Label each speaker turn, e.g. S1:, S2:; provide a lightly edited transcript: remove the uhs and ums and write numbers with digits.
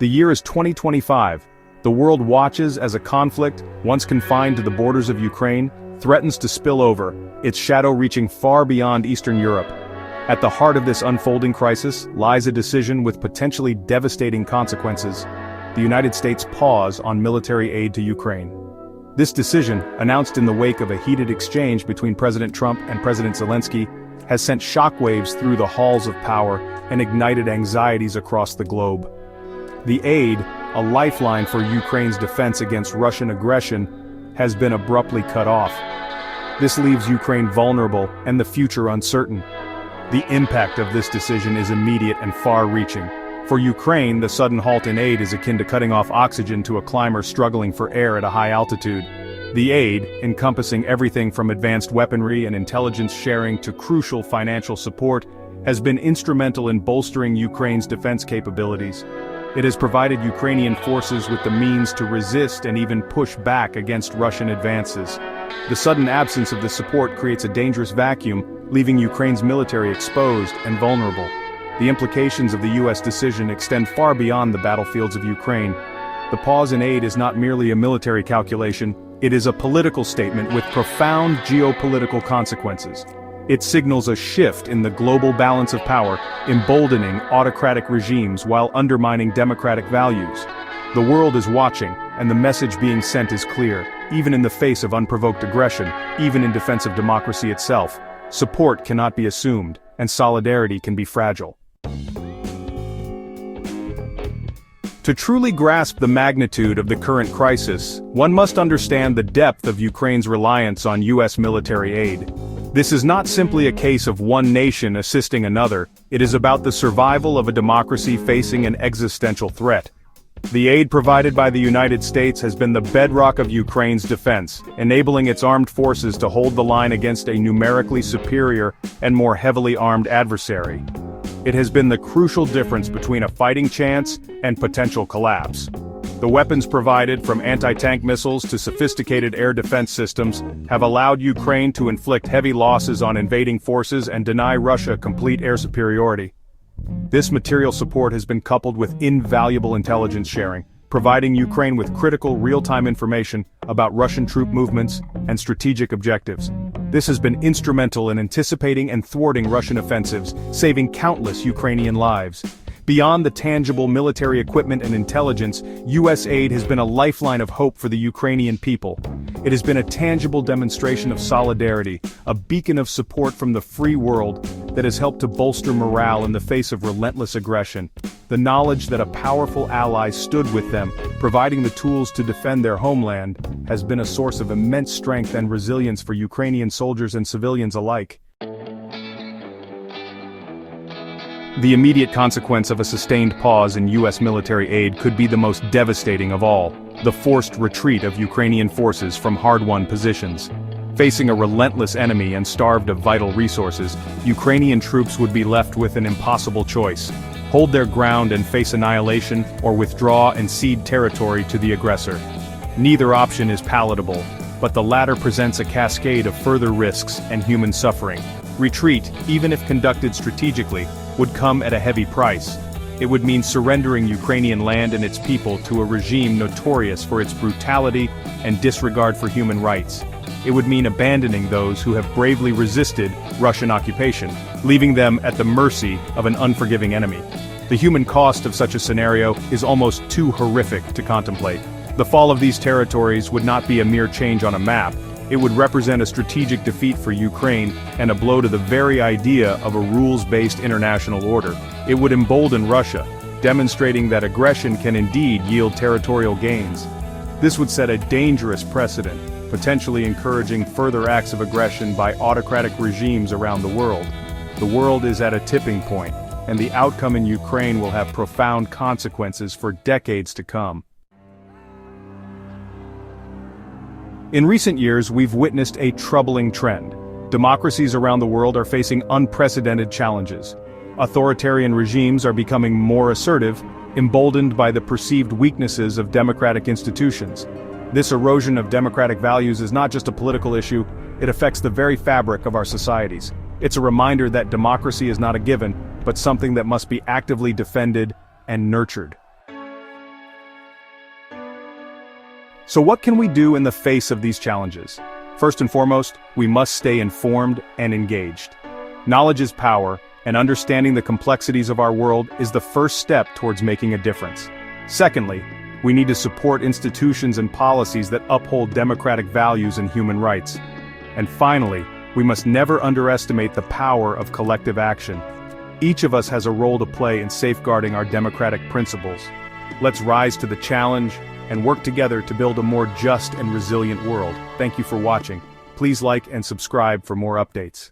S1: The year is 2025. The world watches as a conflict, once confined to the borders of Ukraine, threatens to spill over, its shadow reaching far beyond Eastern Europe. At the heart of this unfolding crisis lies a decision with potentially devastating consequences: the United States' pause on military aid to Ukraine. This decision, announced in the wake of a heated exchange between President Trump and President Zelensky, has sent shockwaves through the halls of power and ignited anxieties across the globe. The aid, a lifeline for Ukraine's defense against Russian aggression, has been abruptly cut off. This leaves Ukraine vulnerable and the future uncertain. The impact of this decision is immediate and far-reaching. For Ukraine, the sudden halt in aid is akin to cutting off oxygen to a climber struggling for air at a high altitude. The aid, encompassing everything from advanced weaponry and intelligence sharing to crucial financial support, has been instrumental in bolstering Ukraine's defense capabilities. It has provided Ukrainian forces with the means to resist and even push back against Russian advances. The sudden absence of this support creates a dangerous vacuum, leaving Ukraine's military exposed and vulnerable. The implications of the U.S. decision extend far beyond the battlefields of Ukraine. The pause in aid is not merely a military calculation, it is a political statement with profound geopolitical consequences. It signals a shift in the global balance of power, emboldening autocratic regimes while undermining democratic values. The world is watching, and the message being sent is clear. Even in the face of unprovoked aggression, even in defense of democracy itself, support cannot be assumed, and solidarity can be fragile. To truly grasp the magnitude of the current crisis, one must understand the depth of Ukraine's reliance on U.S. military aid. This is not simply a case of one nation assisting another, it is about the survival of a democracy facing an existential threat. The aid provided by the United States has been the bedrock of Ukraine's defense, enabling its armed forces to hold the line against a numerically superior and more heavily armed adversary. It has been the crucial difference between a fighting chance and potential collapse. The weapons provided, from anti-tank missiles to sophisticated air defense systems, have allowed Ukraine to inflict heavy losses on invading forces and deny Russia complete air superiority. This material support has been coupled with invaluable intelligence sharing, providing Ukraine with critical real-time information about Russian troop movements and strategic objectives. This has been instrumental in anticipating and thwarting Russian offensives, saving countless Ukrainian lives. Beyond the tangible military equipment and intelligence, U.S. aid has been a lifeline of hope for the Ukrainian people. It has been a tangible demonstration of solidarity, a beacon of support from the free world that has helped to bolster morale in the face of relentless aggression. The knowledge that a powerful ally stood with them, providing the tools to defend their homeland, has been a source of immense strength and resilience for Ukrainian soldiers and civilians alike. The immediate consequence of a sustained pause in U.S. military aid could be the most devastating of all: the forced retreat of Ukrainian forces from hard-won positions. Facing a relentless enemy and starved of vital resources, Ukrainian troops would be left with an impossible choice: hold their ground and face annihilation, or withdraw and cede territory to the aggressor. Neither option is palatable, but the latter presents a cascade of further risks and human suffering. Retreat, even if conducted strategically, would come at a heavy price. It would mean surrendering Ukrainian land and its people to a regime notorious for its brutality and disregard for human rights. It would mean abandoning those who have bravely resisted Russian occupation, leaving them at the mercy of an unforgiving enemy. The human cost of such a scenario is almost too horrific to contemplate. The fall of these territories would not be a mere change on a map. It would represent a strategic defeat for Ukraine and a blow to the very idea of a rules-based international order. It would embolden Russia, demonstrating that aggression can indeed yield territorial gains. This would set a dangerous precedent, potentially encouraging further acts of aggression by autocratic regimes around the world. The world is at a tipping point, and the outcome in Ukraine will have profound consequences for decades to come. In recent years, we've witnessed a troubling trend. Democracies around the world are facing unprecedented challenges. Authoritarian regimes are becoming more assertive, emboldened by the perceived weaknesses of democratic institutions. This erosion of democratic values is not just a political issue, it affects the very fabric of our societies. It's a reminder that democracy is not a given, but something that must be actively defended and nurtured. So what can we do in the face of these challenges? First and foremost, we must stay informed and engaged. Knowledge is power, and understanding the complexities of our world is the first step towards making a difference. Secondly, we need to support institutions and policies that uphold democratic values and human rights. And finally, we must never underestimate the power of collective action. Each of us has a role to play in safeguarding our democratic principles. Let's rise to the challenge and work together to build a more just and resilient world. Thank you for watching. Please like and subscribe for more updates.